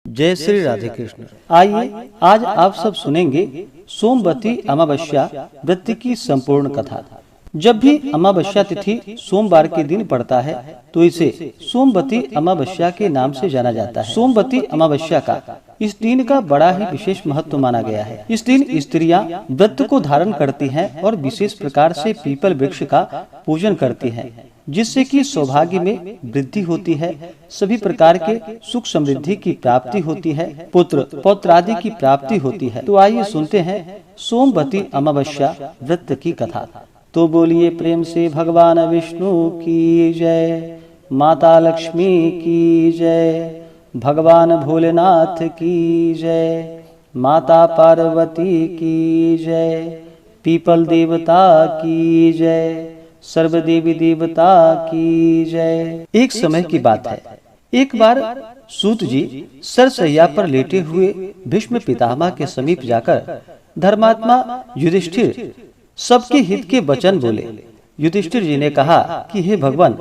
जय श्री राधे कृष्ण। आइए आज आप सब सुनेंगे सोमवती अमावस्या व्रत की संपूर्ण कथा। जब भी अमावस्या तिथि सोमवार के दिन पड़ता है तो इसे सोमवती अमावस्या के नाम से जाना जाता है। सोमवती अमावस्या का इस दिन का बड़ा ही विशेष महत्व माना गया है। इस दिन स्त्रियां व्रत को धारण करती हैं और विशेष प्रकार से पीपल वृक्ष का पूजन करती हैं, जिससे कि सौभाग्य में वृद्धि होती है, सभी प्रकार के सुख समृद्धि की प्राप्ति होती है, पुत्र पौत्र आदि की प्राप्ति होती है। तो आइए सुनते हैं सोमवती अमावस्या व्रत की कथा। तो बोलिए प्रेम से भगवान विष्णु की जय, माता लक्ष्मी की जय, भगवान भोलेनाथ की जय, माता पार्वती की जय, पीपल देवता की जय, सर्व देवी देवता की जय। एक समय की बात है, एक बार सूत जी सरसैया पर लेटे हुए भीष्म पितामह के समीप जाकर धर्मात्मा युधिष्ठिर सबके हित के वचन बोले। युधिष्ठिर जी ने कहा कि हे भगवान,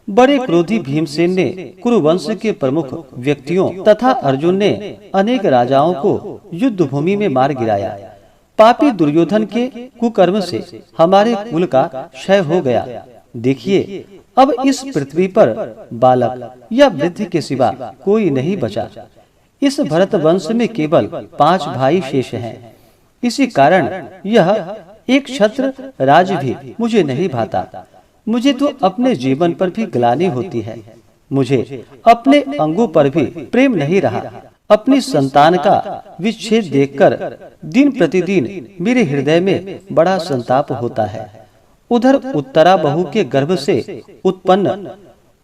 बड़े क्रोधी भीमसेन ने कुरुवंश के प्रमुख व्यक्तियों तथा अर्जुन ने अनेक राजाओं को युद्ध भूमि में मार गिराया। पापी दुर्योधन के कुकर्म से हमारे कुल का क्षय हो गया। देखिए, अब इस पृथ्वी पर बालक या वृद्ध के सिवा कोई नहीं बचा। इस भरत वंश में केवल 5 भाई शेष हैं। इसी कारण यह एक छत्र राज भी मुझे नहीं भाता। मुझे तो अपने जीवन पर भी ग्लानि होती है। मुझे अपने अंगों पर भी प्रेम नहीं रहा। अपनी संतान का विच्छेद देखकर दिन प्रतिदिन मेरे हृदय में बड़ा संताप होता है। उधर उत्तरा बहू के गर्भ से उत्पन्न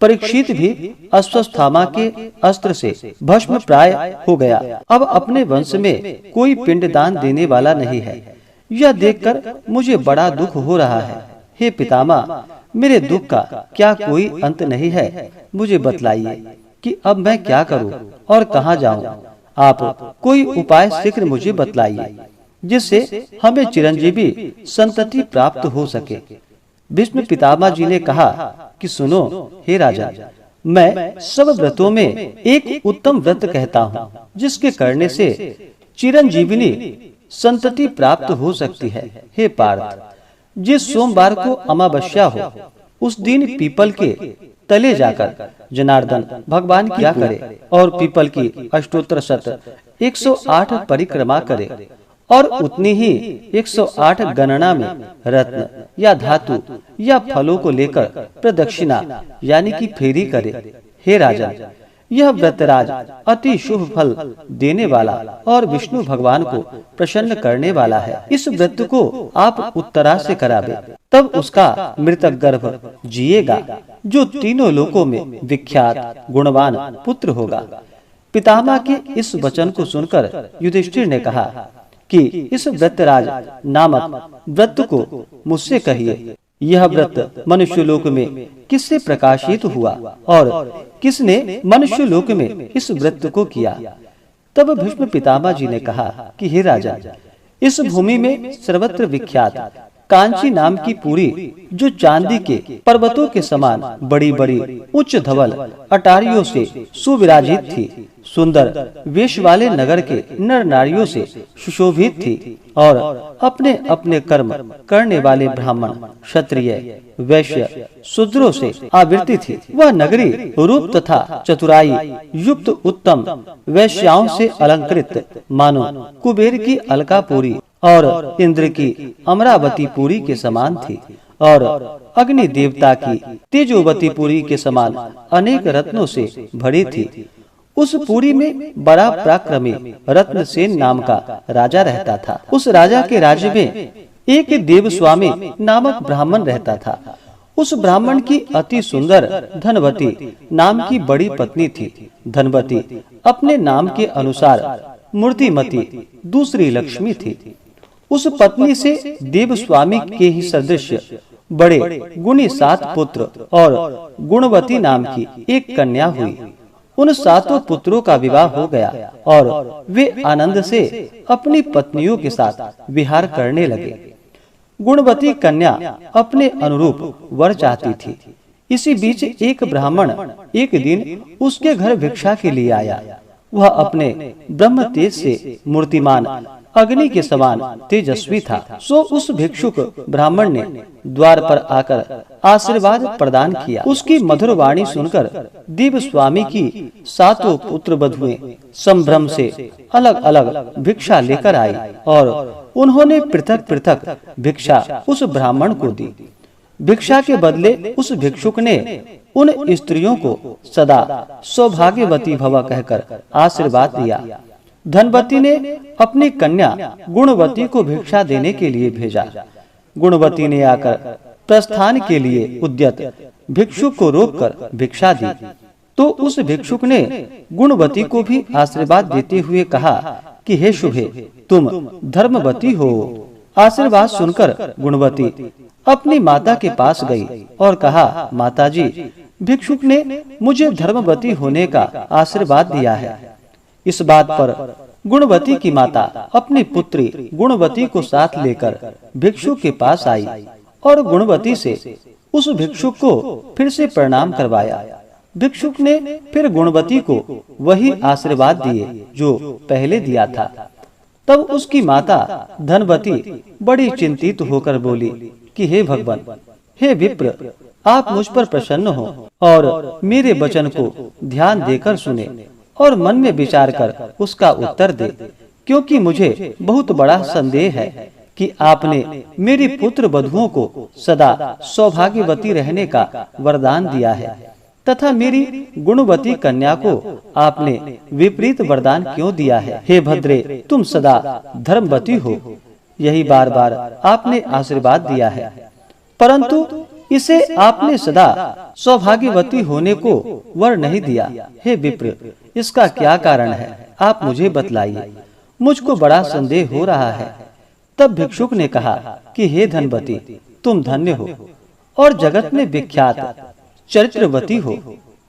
परीक्षित भी अश्वत्थामा के अस्त्र से भस्म प्राय हो गया। अब अपने वंश में कोई पिंडदान देने वाला नहीं है। यह देखकर मुझे बड़ा दुख हो रहा है। हे पितामह, मेरे दुख का क्या कोई अंत नहीं है? मुझे बतलाइए कि अब मैं क्या करूं और कहां जाऊं। आप कोई उपाय शीघ्र मुझे बतलाइए, जिससे हमें चिरंजीवी संतति प्राप्त हो सके। भीष्म पितामह जी ने कहा कि सुनो हे राजा, मैं सब व्रतों में एक उत्तम व्रत कहता हूँ, जिसके करने से चिरंजीविनी संतति प्राप्त हो सकती है। हे पार्थ, जिस सोमवार को अमावस्या हो, उस दिन पीपल के तले जाकर जनार्दन भगवान की करे और पीपल की अष्टोत्तर शत 108 परिक्रमा करे और उतनी ही 108 गणना में रत्न या धातु या फलों को लेकर प्रदक्षिणा यानी कि फेरी करे। हे राजा, यह व्रतराज अति शुभ फल देने वाला और विष्णु भगवान को प्रसन्न करने वाला है। इस व्रत को आप उत्तरा से करावे, तब उसका मृतक गर्भ जिएगा, जो तीनों लोकों में विख्यात गुणवान पुत्र होगा। पितामह के इस वचन को सुनकर युधिष्ठिर ने कहा कि इस व्रतराज नामक व्रत को मुझसे कहिए। यह व्रत मनुष्य लोक में किससे प्रकाशित हुआ और किसने मनुष्य लोक में इस व्रत को किया? तब भीष्म पितामह जी ने कहा कि हे राजा, इस भूमि में सर्वत्र विख्यात कांची नाम की पुरी, जो चांदी के पर्वतों के समान बड़ी बड़ी उच्च धवल अटारियों से सुविराजित थी, सुंदर वेश वाले नगर के नर नारियों से सुशोभित थी और अपने अपने कर्म करने वाले ब्राह्मण, क्षत्रिय, वैश्य, शूद्रों से आवृत्ति थी। वह नगरी रूप तथा चतुराई युक्त उत्तम वैश्याओं से अलंकृत मानो कुबेर की अलकापुरी और इंद्र की अमरावती पुरी के समान थी और अग्नि देवता की तेजोवती पुरी के समान अनेक रत्नों से भरी थी। उस पुरी में बड़ा पराक्रमी रत्नसेन नाम का राजा रहता था। उस राजा के राज्य में एक देवस्वामी नामक ब्राह्मण रहता था। उस ब्राह्मण की अति सुंदर धनवती नाम की बड़ी पत्नी थी। धनवती अपने नाम के अनुसार मूर्तिमती दूसरी लक्ष्मी थी। उस पत्नी से देवस्वामी के ही सदृश बड़े गुणी 7 पुत्र और गुणवती नाम की एक कन्या हुई। उन 7 पुत्रों का विवाह हो गया और वे आनंद से अपनी पत्नियों के साथ विहार करने लगे। गुणवती कन्या अपने अनुरूप वर चाहती थी। इसी बीच एक ब्राह्मण एक दिन उसके घर भिक्षा के लिए आया। वह अपने ब्रह्म तेज से मूर्तिमान अग्नि के समान तेजस्वी था। सो उस भिक्षुक ब्राह्मण ने द्वार पर आकर आशीर्वाद प्रदान किया। उसकी मधुर वाणी सुनकर दिव्य स्वामी की 7 पुत्र बधुएं संभ्रम से अलग अलग भिक्षा लेकर आई और उन्होंने पृथक पृथक भिक्षा उस ब्राह्मण को दी। भिक्षा के बदले उस भिक्षुक ने उन स्त्रियों को सदा सौभाग्यवती भव कहकर आशीर्वाद दिया। धनवती ने अपनी कन्या गुणवती को भिक्षा देने के लिए भेजा। गुणवती ने आकर प्रस्थान के लिए उद्यत भिक्षुक को रोककर भिक्षा दी, तो उस भिक्षुक ने गुणवती को भी आशीर्वाद देते हुए कहा कि हे शुभे, तुम धर्मवती हो। आशीर्वाद सुनकर गुणवती अपनी माता के पास गई और कहा, माताजी, भिक्षुक ने मुझे धर्मवती होने का आशीर्वाद दिया है। इस बात पर गुणवती की माता अपनी पुत्री गुणवती को साथ लेकर भिक्षुक के पास आई और गुणवती से उस भिक्षुक को फिर से प्रणाम करवाया। भिक्षुक ने फिर गुणवती को वही आशीर्वाद दिए जो पहले दिया था। तब उसकी माता धनवती बड़ी चिंतित होकर बोली कि हे भगवान, हे विप्र, आप मुझ पर प्रसन्न हो और मेरे वचन को ध्यान देकर सुने और मन में विचार कर उसका उत्तर दे, क्योंकि मुझे बहुत बड़ा संदेह है कि आपने मेरी पुत्र वधुओं को सदा सौभाग्यवती रहने का वरदान दिया है तथा मेरी गुणवती कन्या को आपने विपरीत वरदान क्यों दिया है। हे भद्रे, तुम सदा धर्मवती हो, यही बार बार आपने आशीर्वाद दिया है, परंतु इसे आपने सदा सौभाग्यवती होने को वर नहीं दिया। हे विप्र, इसका क्या कारण है, आप मुझे बतलाइए, मुझको बड़ा संदेह हो रहा है। तब भिक्षुक ने कहा कि हे धनवती, तुम धन्य हो और जगत में विख्यात चरित्रवती हो।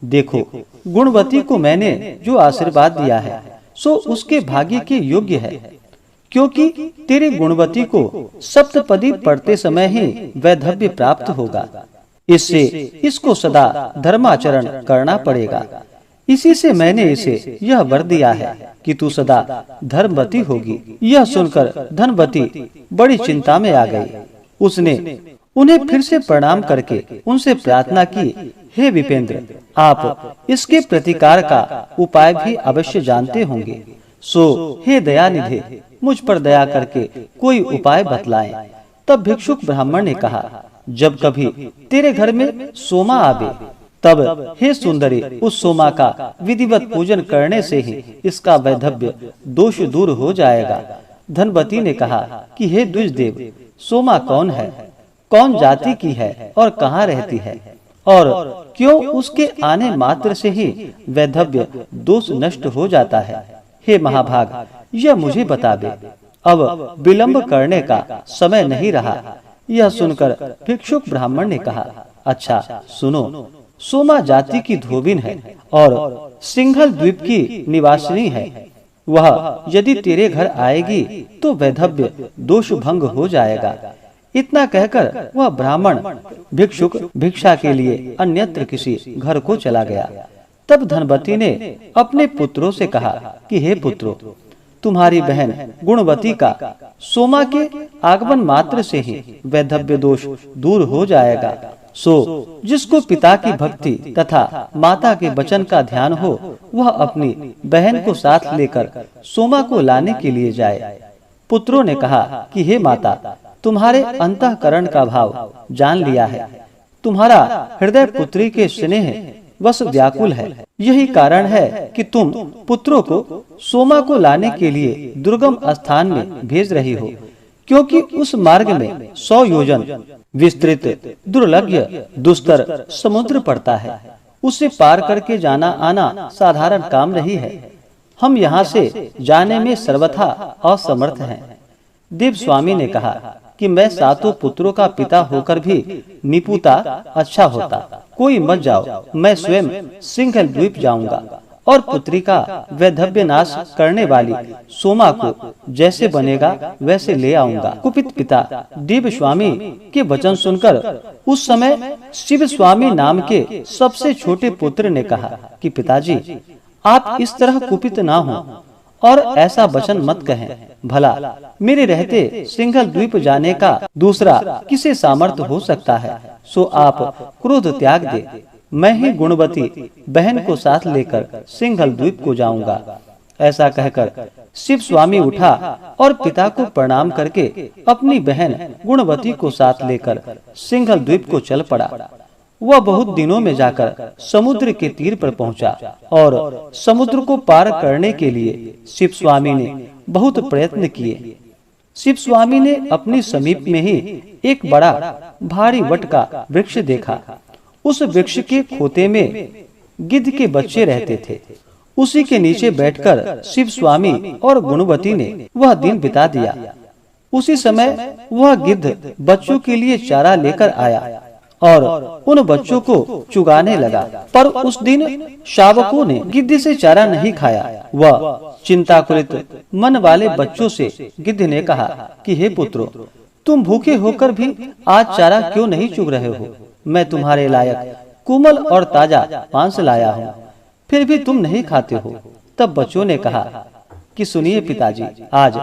देखो, गुणवती को मैंने जो आशीर्वाद दिया है सो उसके भाग्य के योग्य है, क्योंकि तेरी गुणवती को सप्तपदी पढ़ते समय ही वैधव्य प्राप्त होगा। इससे इसको सदा धर्माचरण करना पड़ेगा। इसी से मैंने इसे यह वर दिया है कि तू सदा धर्मवती होगी। यह सुनकर धनवती बड़ी चिंता में आ गई। उसने उन्हें फिर से प्रणाम करके उनसे प्रार्थना की, हे विपेंद्र, आप इसके प्रतिकार का उपाय भी अवश्य जानते होंगे, सो हे दयानिधे, मुझ पर दया करके कोई उपाय बतलाएं। तब भिक्षुक ब्राह्मण ने कहा, जब कभी तेरे घर में सोमा आवे, तब हे सुंदरी, उस सोमा का विधिवत पूजन करने से ही इसका वैधव्य दोष दूर हो जाएगा। धनवती ने कहा कि हे द्विजदेव, सोमा कौन है, कौन जाति की है और कहाँ रहती है, और क्यों उसके आने मात्र से ही वैधव्य दोष नष्ट हो जाता है। हे महाभाग, यह मुझे बता दे, अब विलंब करने का समय नहीं रहा। यह सुनकर भिक्षुक ब्राह्मण ने कहा, अच्छा सुनो, सोमा जाति की धोबिन है और सिंघल द्वीप की निवासिनी है। वह यदि तेरे घर आएगी तो वैधव्य दोष भंग हो जाएगा। इतना कहकर वह ब्राह्मण भिक्षुक भिक्षा के लिए अन्यत्र किसी घर को चला गया। तब धनवती ने अपने पुत्रों से कहा कि हे पुत्रों, तुम्हारी बहन गुणवती का सोमा के आगमन मात्र से ही वैधव्य दोष दूर हो जाएगा। सो जिसको पिता की भक्ति तथा माता के वचन का ध्यान हो, वह अपनी बहन को साथ लेकर सोमा को लाने के लिए जाए। पुत्रों ने कहा कि हे माता, तुम्हारे अंतःकरण का भाव जान लिया है। तुम्हारा हृदय पुत्री के स्नेह वश व्याकुल है। यही कारण है कि तुम पुत्रों को सोमा को लाने के लिए दुर्गम स्थान में भेज रही हो, क्योंकि उस मार्ग में 100 योजन विस्तृत दुर्लभ दुस्तर समुद्र पड़ता है। उसे पार करके जाना आना साधारण काम नहीं है। हम यहाँ से जाने में सर्वथा असमर्थ हैं। देव स्वामी ने कहा कि मैं 7 पुत्रों का पिता होकर भी निपुता अच्छा होता। कोई मत जाओ, मैं स्वयं सिंघल द्वीप जाऊंगा और पुत्री का वैधव्य नाश करने वाली सोमा को जैसे बनेगा वैसे ले आऊंगा। कुपित पिता देव स्वामी के वचन सुनकर उस समय शिव स्वामी नाम के सबसे छोटे पुत्र ने कहा कि पिताजी, आप इस तरह कुपित ना हो और ऐसा वचन मत कहें। भला मेरे रहते सिंघल द्वीप जाने का दूसरा किसे सामर्थ्य हो सकता है? सो आप क्रोध त्याग दे, मैं ही गुणवती बहन को साथ लेकर सिंघल द्वीप को जाऊंगा। ऐसा कहकर शिव स्वामी उठा और पिता को प्रणाम करके अपनी बहन गुणवती को साथ लेकर सिंघल द्वीप को चल पड़ा। वह बहुत दिनों में जाकर समुद्र के तीर पर पहुंचा और समुद्र को पार करने के लिए शिव स्वामी ने बहुत प्रयत्न किए। शिव स्वामी ने अपनी समीप में ही एक बड़ा भारी वट का वृक्ष देखा। उस वृक्ष के खोते में गिद्ध के बच्चे रहते थे। उसी के नीचे बैठकर शिव स्वामी और गुणवती ने वह दिन बिता दिया। उसी समय वह गिद्ध बच्चों के लिए चारा लेकर आया और उन बच्चों को चुगाने लगा। पर उस दिन शावकों ने गिद्ध से चारा नहीं खाया। वह चिंताकुलित मन वाले बच्चों से गिद्ध ने कहा कि हे पुत्रों, तुम भूखे होकर भी आज चारा क्यों नहीं चुग रहे हो? मैं तुम्हारे लायक कोमल और ताजा मांस लाया हूँ, फिर भी तुम नहीं खाते हो। तब बच्चों ने कहा कि सुनिए पिताजी, आज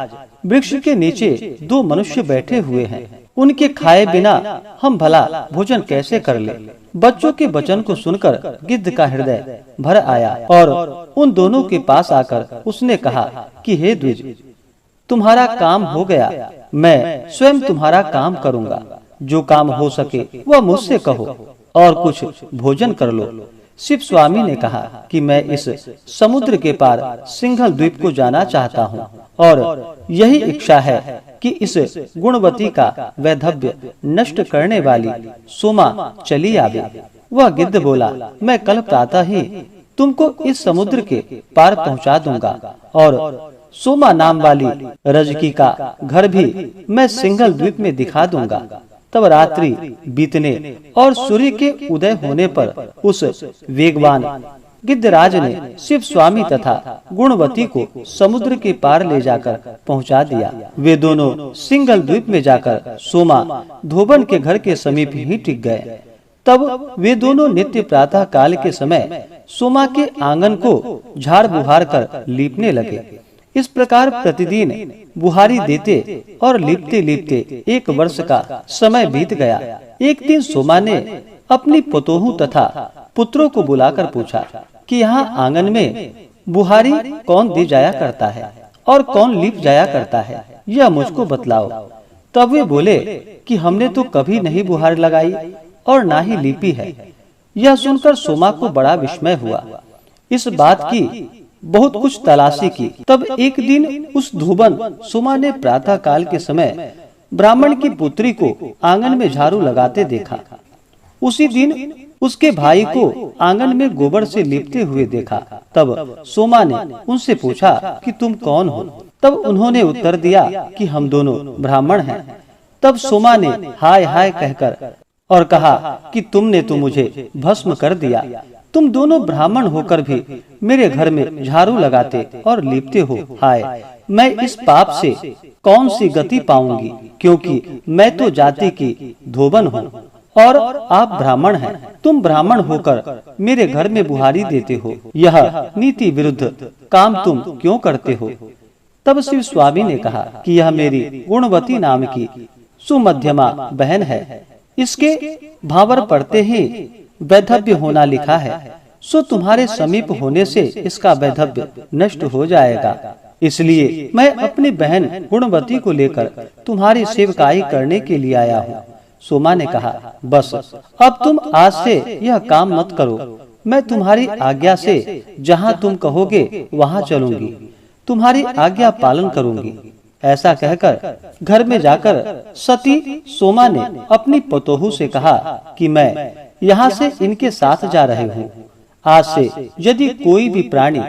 वृक्ष के नीचे दो मनुष्य बैठे हुए हैं, उनके खाए बिना हम भला भोजन कैसे कर ले? बच्चों के वचन को सुनकर गिद्ध का हृदय भर आया और उन दोनों के पास आकर उसने कहा कि हे द्विज, तुम्हारा काम हो गया, मैं स्वयं तुम्हारा काम करूंगा। जो काम हो सके वह मुझसे कहो और कुछ भोजन कर लो। शिव स्वामी ने कहा कि मैं इस समुद्र के पार सिंघल द्वीप को जाना चाहता हूँ और यही इच्छा है कि इस गुणवती का वैधव्य नष्ट करने वाली सोमा चली आवे। वह गिद्ध बोला, मैं कल प्रातः ही तुमको इस समुद्र के पार पहुँचा दूंगा और सोमा नाम वाली रजकी का घर भी मैं सिंघल द्वीप में दिखा दूंगा। तब रात्रि बीतने और सूर्य के उदय होने पर उस वेगवान गिद्धराज ने शिव स्वामी तथा गुणवती को समुद्र के पार ले जाकर पहुंचा दिया। वे दोनों सिंघल द्वीप में जाकर सोमा धोबन के घर के समीप ही टिक गए। तब वे दोनों नित्य प्रातः काल के समय सोमा के आंगन को झाड़ बुहार कर लीपने लगे। इस प्रकार प्रतिदिन बुहारी देते और लीपते लीपते 1 वर्ष का समय बीत गया। एक दिन सोमा ने अपनी पतोहू तथा पुत्रों को बुलाकर पूछा कि यहाँ आंगन में बुहारी कौन दे जाया करता है और कौन लीप जाया करता है, यह मुझको बतलाओ। तब वे बोले कि हमने तो कभी नहीं बुहारी लगाई और ना ही लीपी है। यह सुनकर सोमा को बड़ा विस्मय हुआ। इस बात की बहुत कुछ तलाशी की। तब एक दिन उस धोबन सोमा ने प्रातः काल के समय ब्राह्मण की पुत्री को आंगन में झाड़ू लगाते देखा। उसी दिन उसके भाई को आंगन में गोबर से लिपते हुए देखा। तब सोमा ने उनसे पूछा कि तुम कौन हो? तब उन्होंने उत्तर दिया कि हम दोनों ब्राह्मण हैं। तब सोमा ने हाय हाय कहकर और कहा कि तुमने तो मुझे भस्म कर दिया। तुम दोनों ब्राह्मण होकर भी मेरे घर में झाड़ू लगाते और लीपते हो। हाय, मैं इस पाप से कौन सी गति पाऊंगी, क्योंकि मैं तो जाति की धोबन हूँ और आप ब्राह्मण हैं। तुम ब्राह्मण होकर मेरे घर में बुहारी देते हो, यह नीति विरुद्ध काम तुम क्यों करते हो? तब शिव स्वामी ने कहा कि यह मेरी गुणवती नाम की सुमध्यमा बहन है। इसके भावर पड़ते ही वैधव्य होना लिखा है, सो तुम्हारे समीप होने से इसका वैधव्य नष्ट हो जाएगा। इसलिए मैं अपनी बहन गुणवती को लेकर तुम्हारी सेवकाई करने के लिए आया हूँ। सोमा ने कहा, बस अब तुम आज से यह काम मत करो। मैं तुम्हारी आज्ञा से जहाँ तुम कहोगे वहाँ चलूंगी, तुम्हारी आज्ञा पालन करूंगी। ऐसा कहकर घर में जाकर सती सोमा ने अपनी पतोहू से कहा कि मैं यहाँ से इनके साथ जा रही हूँ। आज से यदि कोई भी प्राणी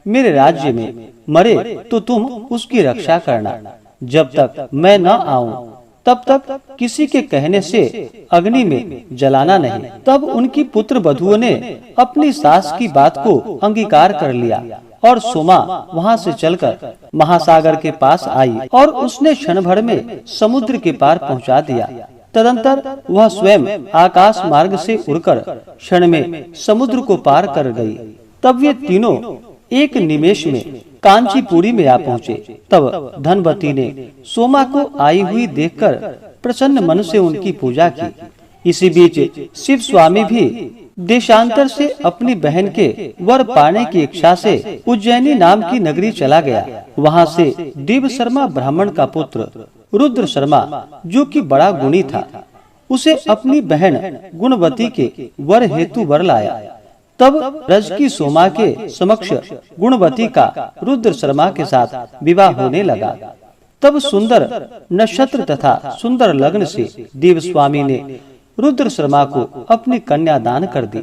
मेरे राज्य में मरे तो तुम उसकी रक्षा करना। जब तक मैं न आऊं तब तक किसी के कहने से अग्नि में जलाना नहीं। तब उनकी पुत्र वधुओं ने अपनी सास की बात को अंगीकार कर लिया और सोमा वहाँ से चलकर महासागर के पास आई और उसने क्षण भर में समुद्र के पार पहुँचा दिया। तदंतर वह स्वयं आकाश मार्ग से उड़कर क्षण में समुद्र को पार कर गई। तब वे तीनों एक निमेष में कांचीपुरी में आ पहुँचे। तब धनवती ने सोमा को आई हुई देखकर प्रसन्न मन से उनकी पूजा की। इसी बीच शिव स्वामी भी देशांतर से अपनी बहन के वर पाने की इच्छा से उज्जैनी नाम की नगरी चला गया। वहाँ से देव शर्मा ब्राह्मण का पुत्र रुद्र शर्मा, जो कि बड़ा गुणी था, उसे अपनी बहन गुणवती के वर हेतु वर लाया। तब रज की सोमा के समक्ष गुणवती का रुद्र शर्मा के साथ विवाह होने लगा। तब सुंदर नक्षत्र तथा सुंदर लग्न से देव स्वामी ने रुद्र शर्मा को अपनी कन्या दान कर दी।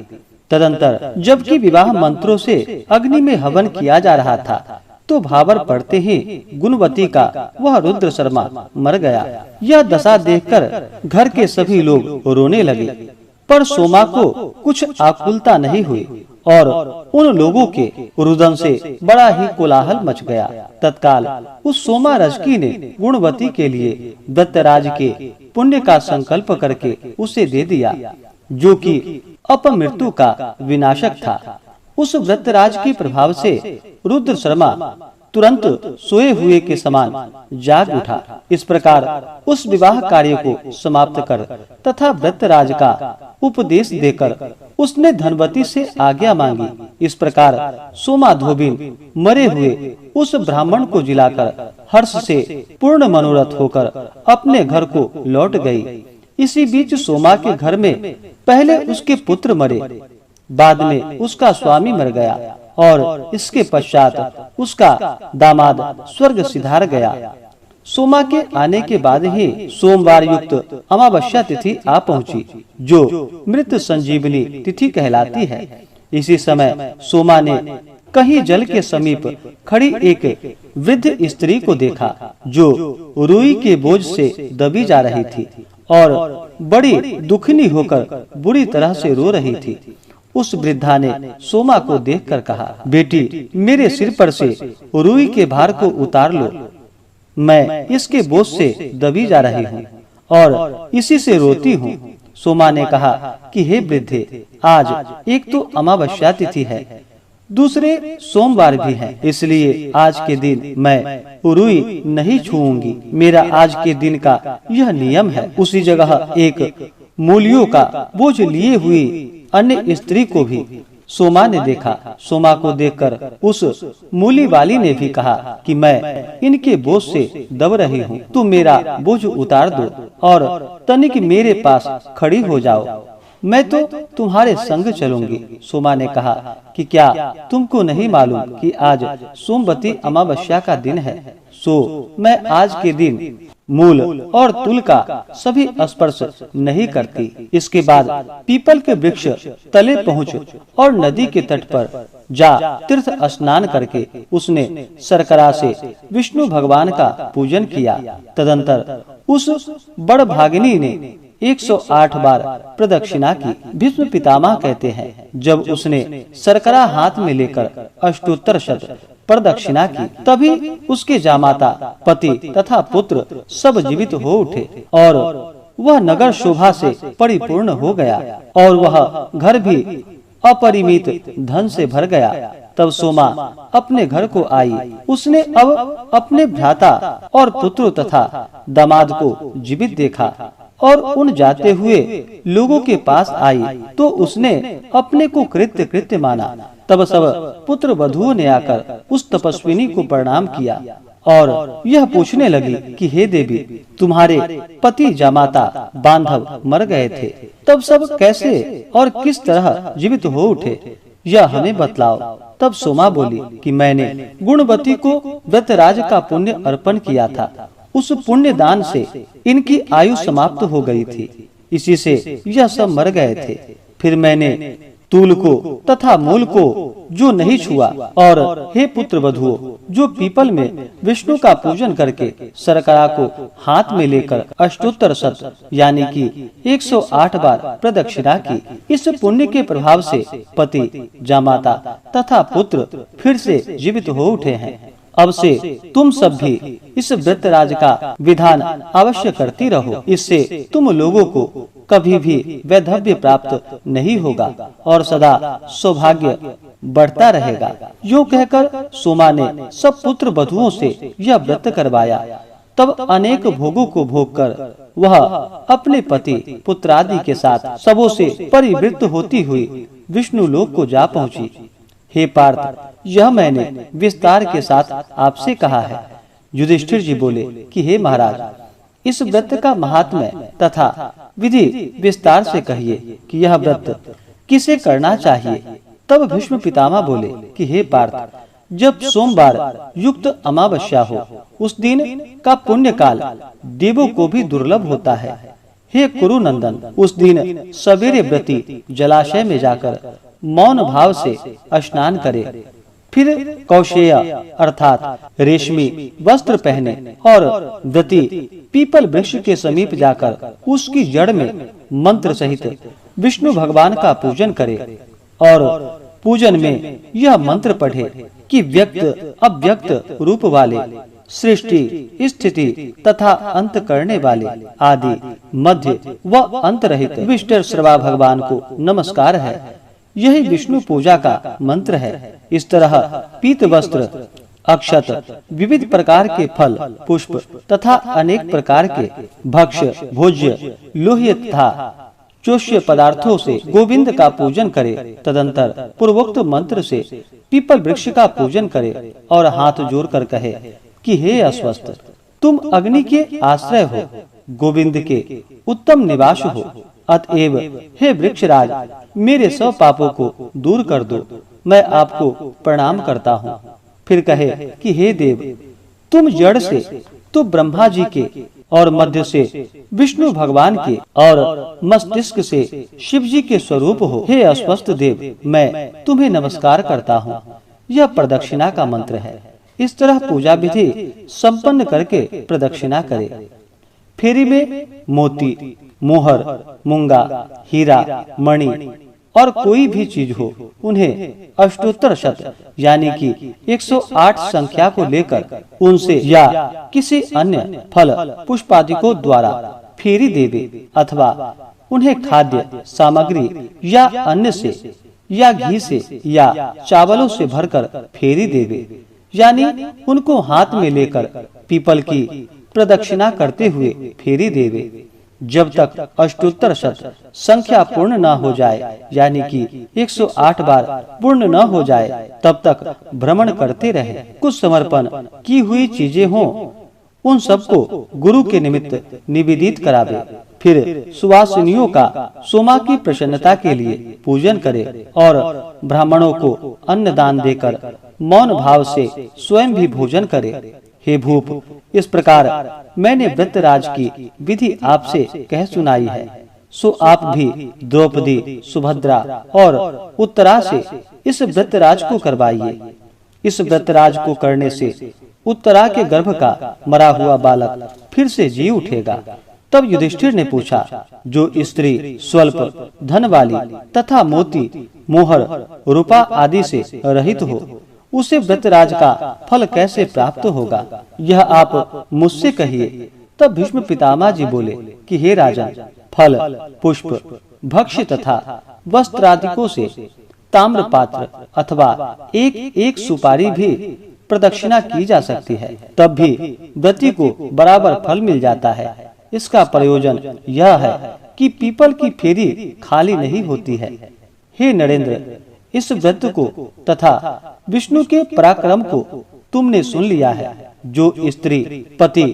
तदंतर जबकि विवाह मंत्रों से अग्नि में हवन किया जा रहा था, तो भावर पड़ते ही गुणवती का वह रुद्र शर्मा मर गया। यह दशा देखकर घर के सभी लोग रोने लगे, पर सोमा को कुछ आकुलता नहीं हुई और उन लोगों के रुदन से बड़ा ही कोलाहल मच गया। तत्काल उस सोमा रजकी ने गुणवती के लिए दत्तराज के पुण्य का संकल्प करके उसे दे दिया, जो कि अपमृत्यु का विनाशक था। उस व्रतराज के प्रभाव से रुद्र शर्मा तुरंत सोए हुए के समान जाग उठा। इस प्रकार उस विवाह कार्य को समाप्त कर तथा व्रतराज का उपदेश देकर उसने धनवती से आज्ञा मांगी। इस प्रकार सोमा धोबिन मरे हुए उस ब्राह्मण को जिलाकर हर्ष से पूर्ण मनोरथ होकर अपने घर को लौट गई। इसी बीच सोमा के घर में पहले उसके पुत्र मरे, बाद में उसका स्वामी मर गया और इसके पश्चात उसका दामाद स्वर्ग सिधार गया। सोमा के आने के बाद ही सोमवार युक्त अमावस्या तिथि आ पहुंची, जो मृत संजीवनी तिथि कहलाती है। इसी समय सोमा ने कहीं जल के समीप खड़ी एक वृद्ध स्त्री को देखा, जो रुई के बोझ से दबी जा रही थी और बड़ी दुखनी होकर बुरी तरह से रो रही थी। उस वृद्धा ने सोमा को देखकर कहा, बेटी, मेरे सिर पर से रुई के भार को उतार लो, मैं इसके बोझ से दबी जा रही हूँ और इसी से रोती हूँ। सोमा ने कहा कि हे वृद्धे, आज एक तो अमावस्या तिथि है, दूसरे सोमवार भी है, इसलिए आज के दिन मैं रुई नहीं छूऊंगी। मेरा आज के दिन का यह नियम है। उसी जगह एक मूलियों का बोझ लिए हुई अन्य स्त्री को भी सोमा ने देखा। सोमा को देखकर उस मूली वाली ने भी कहा कि मैं इनके बोझ से दब रही हूँ, तुम मेरा बोझ उतार दो और तनिक मेरे पास खड़ी हो जाओ, मैं तो तुम्हारे संग चलूंगी। सोमा ने कहा कि क्या तुमको नहीं मालूम कि आज सोमवती अमावस्या का दिन है, सो मैं आज के दिन मूल और तुल का सभी स्पर्श नहीं करती। इसके बाद पीपल के वृक्ष तले पहुँच और नदी के तट पर जा तीर्थ स्नान करके उसने शर्करा से विष्णु भगवान का पूजन किया। तदंतर उस बड़ भागिनी ने 108 बार प्रदक्षिणा की। भीष्म पितामह कहते हैं, जब उसने शर्करा हाथ में लेकर अष्टोत्तर शत प्रदक्षिणा की, तभी उसके जामाता, पति तथा पुत्र सब जीवित हो उठे और वह नगर शोभा से परिपूर्ण हो गया और वह घर भी अपरिमित धन से भर गया। तब सोमा अपने घर को आई। उसने अब अपने भ्राता और पुत्र तथा दामाद को जीवित देखा और उन जाते हुए लोगों के पास आई, तो उसने अपने को कृत्य माना। तब सब पुत्र वधुओं ने आकर उस तपस्विनी को प्रणाम किया और यह पूछने लगी कि हे देवी, तुम्हारे पति जामाता बांधव मर गए थे, तब सब कैसे और किस तरह जीवित हो उठे, यह हमें बतलाओ। तब सोमा बोली कि मैंने गुणवती को व्रतराज का पुण्य अर्पण किया था, उस पुण्य दान से इनकी आयु समाप्त हो गई थी, इसी से यह सब मर गए थे। फिर मैंने तूल को तथा मूल को जो नहीं छुआ, और हे पुत्र वधुओं, जो पीपल में विष्णु का पूजन करके शर्करा को हाथ में लेकर अष्टोत्तर शत यानी कि 108 बार प्रदक्षिणा की, इस पुण्य के प्रभाव से पति, जामाता तथा पुत्र फिर से जीवित हो उठे हैं। अब से तुम सब भी इस व्रतराज का विधान अवश्य करती रहो, इससे तुम लोगों को कभी भी वैधव्य प्राप्त नहीं होगा और सदा सौभाग्य बढ़ता रहेगा। यूं कहकर सोमा ने सब पुत्र वधुओं से यह व्रत करवाया। तब अनेक भोगों को भोग कर वह अपने पति पुत्रादि के साथ सबों से परिवृत्त होती हुई विष्णु लोक को जा पहुंची। हे पार्थ, यह मैंने विस्तार के साथ आपसे कहा है। युधिष्ठिर जी बोले कि हे महाराज, इस व्रत का महात्म्य तथा विधि विस्तार से कहिए कि यह व्रत किसे करना चाहिए। तब भीष्म पितामह बोले कि हे पार्थ, जब सोमवार युक्त अमावस्या हो, उस दिन का पुण्य काल देवों को भी दुर्लभ होता है। हे कुरुनंदन, उस दिन सवेरे व्रती जलाशय में जाकर मौन भाव से स्नान करे, फिर कौशेय अर्थात रेशमी वस्त्र पहने और व्रती पीपल वृक्ष के समीप जाकर उसकी जड़ में मंत्र सहित विष्णु भगवान का पूजन करे और पूजन में यह मंत्र पढ़े कि व्यक्त अव्यक्त रूप वाले, सृष्टि स्थिति तथा अंत करने वाले, आदि मध्य व अंत रहित विष्णु भगवान को नमस्कार है। यही विष्णु पूजा का मंत्र है। इस तरह पीत वस्त्र, अक्षत, विविध प्रकार के फल, पुष्प तथा अनेक प्रकार के भक्ष्य, भोज्य, लोह्य तथा चोष्य पदार्थों से गोविंद का पूजन करे। तदंतर पूर्वोक्त मंत्र से पीपल वृक्ष का पूजन करे और हाथ जोड़कर कहे कि हे अस्वस्थ, तुम अग्नि के आश्रय हो, गोविंद के उत्तम निवास हो। अतएव हे वृक्षराज, मेरे सब पापों को दूर कर दो, मैं आपको प्रणाम करता हूँ। फिर कहे कि हे देव, तुम जड़ से तो ब्रह्मा जी के और मध्य से विष्णु भगवान के और मस्तिष्क से शिव जी के स्वरूप हो। हे अस्वस्थ देव, मैं तुम्हें नमस्कार करता हूँ। यह प्रदक्षिणा का मंत्र है। इस तरह पूजा विधि संपन्न करके प्रदक्षिणा करे। फेरी में मोती, मोहर, मूंगा, हीरा, मणि और कोई भी चीज हो, उन्हें अष्टोत्तर शत यानी कि 108 संख्या को लेकर उनसे या किसी अन्य फल पुष्पादिकों द्वारा फेरी देवे अथवा उन्हें खाद्य सामग्री या अन्न से या घी से या चावलों से भरकर फेरी देवे, यानी उनको हाथ में लेकर पीपल की प्रदक्षिणा करते हुए फेरी देवे। जब तक अष्टोत्तर शत संख्या पूर्ण न हो जाए, यानी कि 108 बार पूर्ण न हो जाए, तब तक भ्रमण करते रहे। कुछ समर्पण की हुई चीजें हों, उन सबको गुरु के निमित्त निवेदित करावे। फिर सुवासिनियों का सोमा की प्रसन्नता के लिए पूजन करे और ब्राह्मणों को अन्न दान देकर मौन भाव से स्वयं भी भोजन करे। हे भूप, इस प्रकार मैंने व्रतराज की विधि आपसे कह सुनाई है, सो आप भी द्रौपदी, सुभद्रा और उत्तरा से इस व्रतराज को करवाइए। इस व्रतराज को करने से उत्तरा के गर्भ का मरा हुआ बालक फिर से जी उठेगा। तब युधिष्ठिर ने पूछा, जो स्त्री स्वल्प धन वाली तथा मोती, मोहर, रूपा आदि से रहित हो, उसे व्रतराज का फल कैसे प्राप्त होगा, यह आप मुझसे कहिए। तब भीष्म पितामह जी बोले कि हे राजन, फल, पुष्प, भक्ष्य तथा वस्त्रादिकों से ताम्र पात्र अथवा एक सुपारी भी प्रदक्षिणा की जा सकती है, तब भी व्रती को बराबर फल मिल जाता है। इसका प्रयोजन यह है कि पीपल की फेरी खाली नहीं होती है। हे नरेंद्र, इस व्रत को तथा विष्णु के पराक्रम को तुमने सुन लिया है। जो स्त्री पति,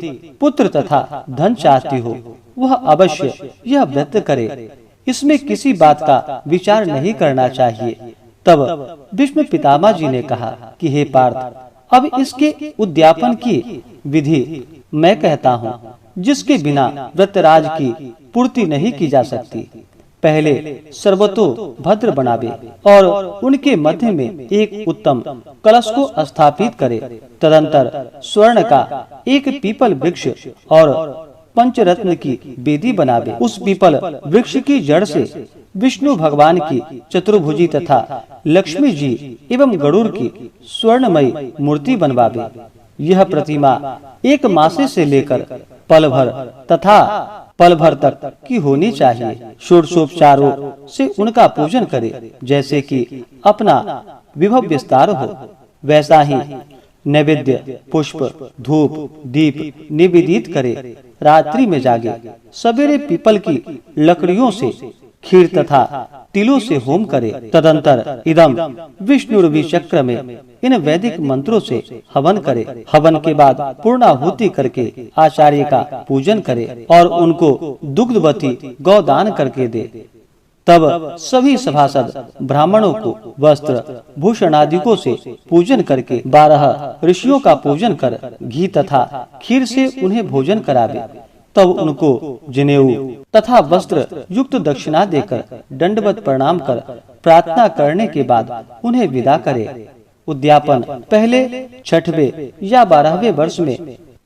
पुत्र तथा धन चाहती हो, वह अवश्य यह व्रत करे। इसमें किसी बात का विचार नहीं करना चाहिए। तब भीष्म पितामह जी ने कहा कि हे पार्थ, अब इसके उद्यापन की विधि मैं कहता हूँ, जिसके बिना व्रतराज की पूर्ति नहीं की जा सकती। पहले सर्वतो भद्र बनावे और उनके मध्य में एक उत्तम कलश को स्थापित करे। तदंतर स्वर्ण का एक पीपल वृक्ष और पंचरत्न की वेदी बनावे। उस पीपल वृक्ष की जड़ से विष्णु भगवान की चतुर्भुजी तथा लक्ष्मी जी एवं गरुड़ की स्वर्णमयी मूर्ति बनवावे। यह प्रतिमा 1 मासे से लेकर पल भर तथा पल भर तक की होनी चाहिए। षोडशोपचारों से उनका पूजन करे, जैसे कि अपना विभव विस्तार हो, वैसा ही नैवेद्य, पुष्प, धूप, दीप निवेदित करे। रात्रि में जागे, सवेरे पीपल की लकड़ियों से खीर तथा तिलों से होम करे। तदंतर इदम विष्णुर्वी चक्र में इन वैदिक मंत्रों से हवन करे। हवन के बाद पूर्णाहुति करके आचार्य का पूजन करे और उनको दुग्धवती गौदान करके दे। तब सभी सभासद ब्राह्मणों को वस्त्र भूषण आदिकों से पूजन करके 12 ऋषियों का पूजन कर घी तथा खीर से उन्हें भोजन करावे। तब उनको जनेऊ तथा वस्त्र युक्त दक्षिणा देकर दंडवत प्रणाम कर प्रार्थना करने के बाद उन्हें विदा करे। उद्यापन पहले 6वें या 12वें वर्ष में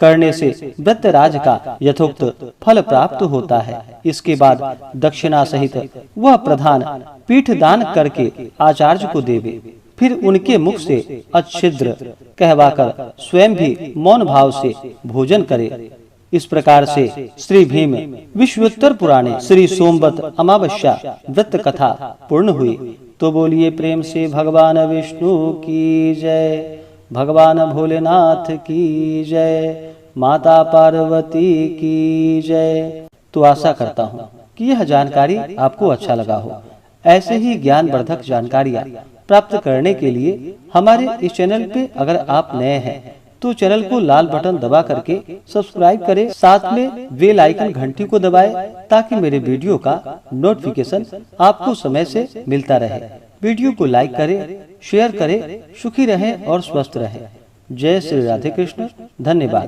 करने से व्रतराज का यथोक्त फल प्राप्त होता है। इसके बाद दक्षिणा सहित वह प्रधान पीठ दान करके आचार्य को देवे। फिर उनके मुख से अच्छिद्र कहवाकर स्वयं भी मौन भाव से भोजन करे। इस प्रकार से श्री भीम विश्वोत्तर पुराणे श्री सोमवत अमावस्या व्रत कथा पूर्ण हुई। तो बोलिए प्रेम से भगवान विष्णु की जय, भगवान भोलेनाथ की जय, माता पार्वती की जय। तो आशा करता हूँ कि यह जानकारी आपको अच्छा लगा हो। ऐसे ही ज्ञानवर्धक जानकारियाँ प्राप्त करने के लिए हमारे इस चैनल पे अगर आप नए हैं तो चैनल को लाल बटन दबा करके सब्सक्राइब करें, साथ में बेल आइकन घंटी को दबाएं ताकि मेरे वीडियो का नोटिफिकेशन आपको समय से मिलता रहे। वीडियो को लाइक करें, शेयर करें। सुखी रहें और स्वस्थ रहें। जय श्री राधे कृष्ण। धन्यवाद।